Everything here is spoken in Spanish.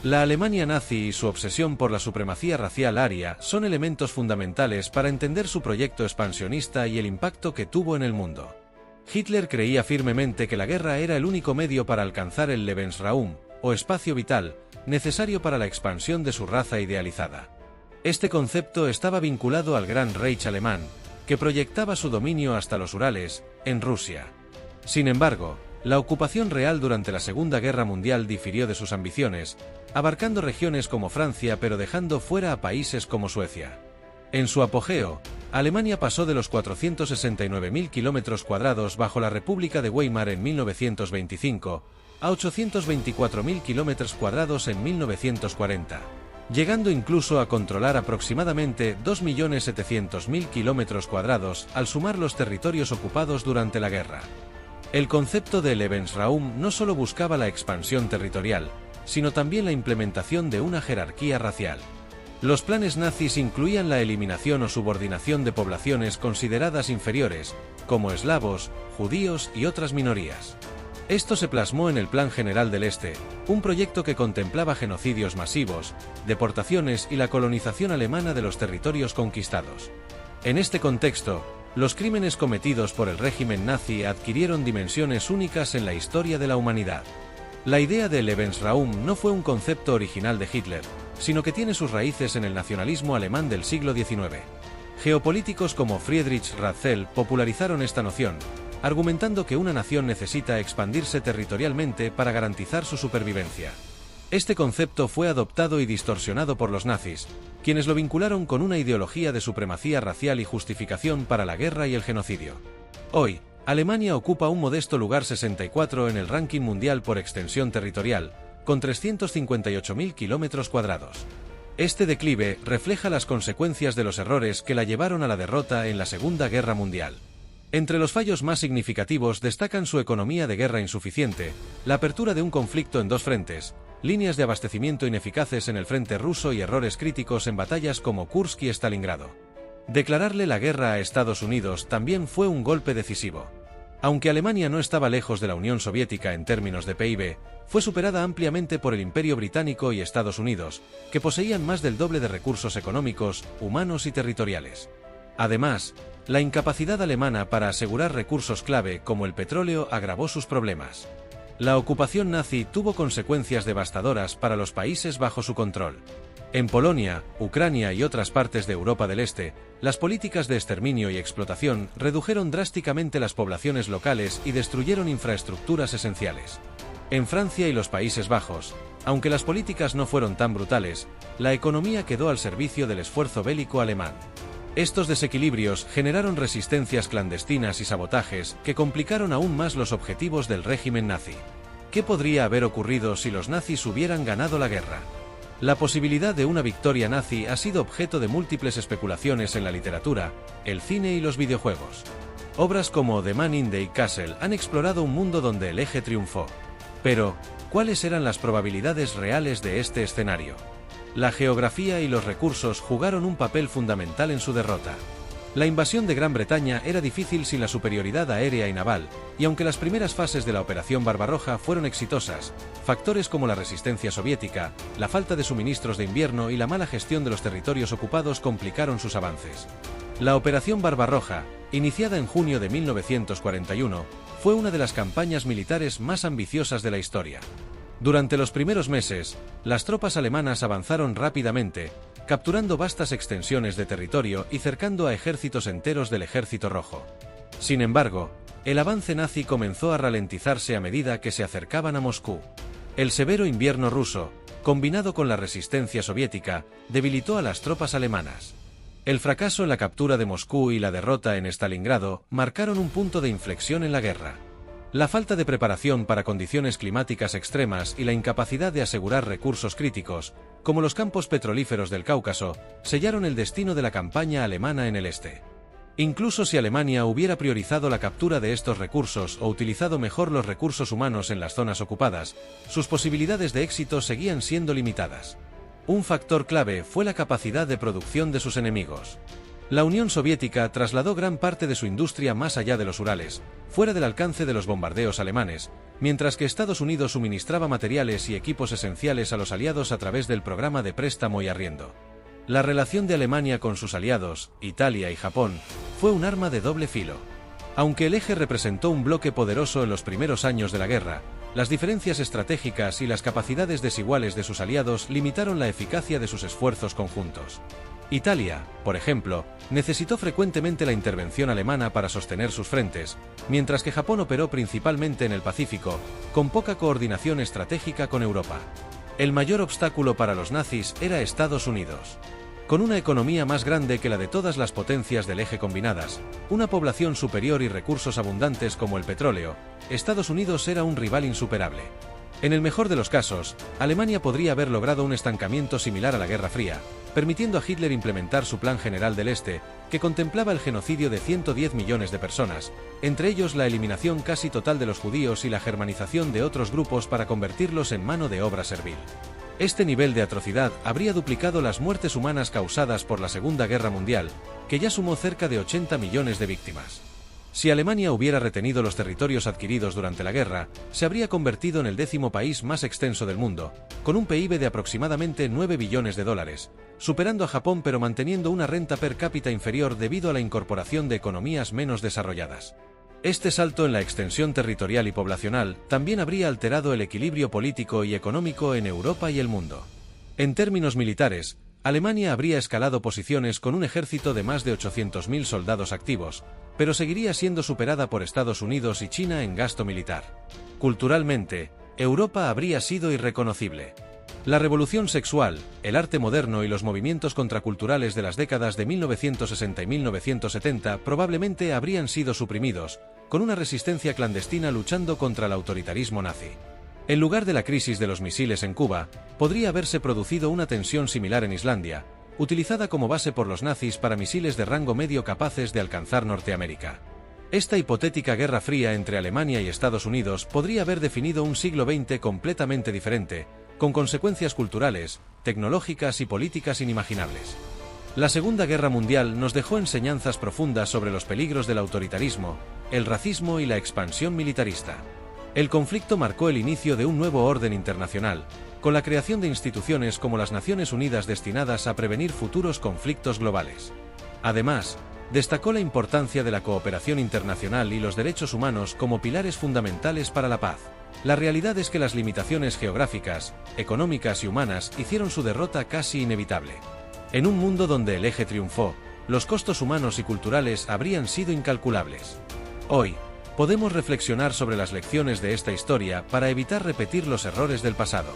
La Alemania nazi y su obsesión por la supremacía racial aria son elementos fundamentales para entender su proyecto expansionista y el impacto que tuvo en el mundo. Hitler creía firmemente que la guerra era el único medio para alcanzar el Lebensraum, o espacio vital, necesario para la expansión de su raza idealizada. Este concepto estaba vinculado al Gran Reich alemán, que proyectaba su dominio hasta los Urales, en Rusia. Sin embargo, la ocupación real durante la Segunda Guerra Mundial difirió de sus ambiciones, abarcando regiones como Francia pero dejando fuera a países como Suecia. En su apogeo, Alemania pasó de los 469.000 kilómetros cuadrados bajo la República de Weimar en 1925 a 824.000 kilómetros cuadrados en 1940, llegando incluso a controlar aproximadamente 2.700.000 kilómetros cuadrados al sumar los territorios ocupados durante la guerra. El concepto de Lebensraum no solo buscaba la expansión territorial, sino también la implementación de una jerarquía racial. Los planes nazis incluían la eliminación o subordinación de poblaciones consideradas inferiores, como eslavos, judíos y otras minorías. Esto se plasmó en el Plan General del Este, un proyecto que contemplaba genocidios masivos, deportaciones y la colonización alemana de los territorios conquistados. En este contexto, los crímenes cometidos por el régimen nazi adquirieron dimensiones únicas en la historia de la humanidad. La idea de Lebensraum no fue un concepto original de Hitler, sino que tiene sus raíces en el nacionalismo alemán del siglo XIX. Geopolíticos como Friedrich Ratzel popularizaron esta noción, argumentando que una nación necesita expandirse territorialmente para garantizar su supervivencia. Este concepto fue adoptado y distorsionado por los nazis, quienes lo vincularon con una ideología de supremacía racial y justificación para la guerra y el genocidio. Hoy, Alemania ocupa un modesto lugar 64 en el ranking mundial por extensión territorial, con 358.000 kilómetros cuadrados. Este declive refleja las consecuencias de los errores que la llevaron a la derrota en la Segunda Guerra Mundial. Entre los fallos más significativos destacan su economía de guerra insuficiente, la apertura de un conflicto en dos frentes, líneas de abastecimiento ineficaces en el frente ruso y errores críticos en batallas como Kursk y Stalingrado. Declararle la guerra a Estados Unidos también fue un golpe decisivo. Aunque Alemania no estaba lejos de la Unión Soviética en términos de PIB, fue superada ampliamente por el Imperio Británico y Estados Unidos, que poseían más del doble de recursos económicos, humanos y territoriales. Además, la incapacidad alemana para asegurar recursos clave como el petróleo agravó sus problemas. La ocupación nazi tuvo consecuencias devastadoras para los países bajo su control. En Polonia, Ucrania y otras partes de Europa del Este, las políticas de exterminio y explotación redujeron drásticamente las poblaciones locales y destruyeron infraestructuras esenciales. En Francia y los Países Bajos, aunque las políticas no fueron tan brutales, la economía quedó al servicio del esfuerzo bélico alemán. Estos desequilibrios generaron resistencias clandestinas y sabotajes que complicaron aún más los objetivos del régimen nazi. ¿Qué podría haber ocurrido si los nazis hubieran ganado la guerra? La posibilidad de una victoria nazi ha sido objeto de múltiples especulaciones en la literatura, el cine y los videojuegos. Obras como The Man in the Castle han explorado un mundo donde el eje triunfó. Pero, ¿cuáles eran las probabilidades reales de este escenario? La geografía y los recursos jugaron un papel fundamental en su derrota. La invasión de Gran Bretaña era difícil sin la superioridad aérea y naval, y aunque las primeras fases de la Operación Barbarroja fueron exitosas, factores como la resistencia soviética, la falta de suministros de invierno y la mala gestión de los territorios ocupados complicaron sus avances. La Operación Barbarroja, iniciada en junio de 1941, fue una de las campañas militares más ambiciosas de la historia. Durante los primeros meses, las tropas alemanas avanzaron rápidamente, capturando vastas extensiones de territorio y cercando a ejércitos enteros del Ejército Rojo. Sin embargo, el avance nazi comenzó a ralentizarse a medida que se acercaban a Moscú. El severo invierno ruso, combinado con la resistencia soviética, debilitó a las tropas alemanas. El fracaso en la captura de Moscú y la derrota en Stalingrado marcaron un punto de inflexión en la guerra. La falta de preparación para condiciones climáticas extremas y la incapacidad de asegurar recursos críticos, como los campos petrolíferos del Cáucaso, sellaron el destino de la campaña alemana en el este. Incluso si Alemania hubiera priorizado la captura de estos recursos o utilizado mejor los recursos humanos en las zonas ocupadas, sus posibilidades de éxito seguían siendo limitadas. Un factor clave fue la capacidad de producción de sus enemigos. La Unión Soviética trasladó gran parte de su industria más allá de los Urales, fuera del alcance de los bombardeos alemanes, mientras que Estados Unidos suministraba materiales y equipos esenciales a los aliados a través del programa de préstamo y arriendo. La relación de Alemania con sus aliados, Italia y Japón, fue un arma de doble filo. Aunque el eje representó un bloque poderoso en los primeros años de la guerra, las diferencias estratégicas y las capacidades desiguales de sus aliados limitaron la eficacia de sus esfuerzos conjuntos. Italia, por ejemplo, necesitó frecuentemente la intervención alemana para sostener sus frentes, mientras que Japón operó principalmente en el Pacífico, con poca coordinación estratégica con Europa. El mayor obstáculo para los nazis era Estados Unidos. Con una economía más grande que la de todas las potencias del eje combinadas, una población superior y recursos abundantes como el petróleo, Estados Unidos era un rival insuperable. En el mejor de los casos, Alemania podría haber logrado un estancamiento similar a la Guerra Fría, permitiendo a Hitler implementar su Plan General del Este, que contemplaba el genocidio de 110 millones de personas, entre ellos la eliminación casi total de los judíos y la germanización de otros grupos para convertirlos en mano de obra servil. Este nivel de atrocidad habría duplicado las muertes humanas causadas por la Segunda Guerra Mundial, que ya sumó cerca de 80 millones de víctimas. Si Alemania hubiera retenido los territorios adquiridos durante la guerra, se habría convertido en el 10º país más extenso del mundo, con un PIB de aproximadamente 9 billones de dólares, superando a Japón pero manteniendo una renta per cápita inferior debido a la incorporación de economías menos desarrolladas. Este salto en la extensión territorial y poblacional también habría alterado el equilibrio político y económico en Europa y el mundo. En términos militares, Alemania habría escalado posiciones con un ejército de más de 800.000 soldados activos, pero seguiría siendo superada por Estados Unidos y China en gasto militar. Culturalmente, Europa habría sido irreconocible. La revolución sexual, el arte moderno y los movimientos contraculturales de las décadas de 1960 y 1970 probablemente habrían sido suprimidos, con una resistencia clandestina luchando contra el autoritarismo nazi. En lugar de la crisis de los misiles en Cuba, podría haberse producido una tensión similar en Islandia, utilizada como base por los nazis para misiles de rango medio capaces de alcanzar Norteamérica. Esta hipotética Guerra Fría entre Alemania y Estados Unidos podría haber definido un siglo XX completamente diferente, con consecuencias culturales, tecnológicas y políticas inimaginables. La Segunda Guerra Mundial nos dejó enseñanzas profundas sobre los peligros del autoritarismo, el racismo y la expansión militarista. El conflicto marcó el inicio de un nuevo orden internacional, con la creación de instituciones como las Naciones Unidas destinadas a prevenir futuros conflictos globales. Además, destacó la importancia de la cooperación internacional y los derechos humanos como pilares fundamentales para la paz. La realidad es que las limitaciones geográficas, económicas y humanas hicieron su derrota casi inevitable. En un mundo donde el eje triunfó, los costos humanos y culturales habrían sido incalculables. Hoy, podemos reflexionar sobre las lecciones de esta historia para evitar repetir los errores del pasado.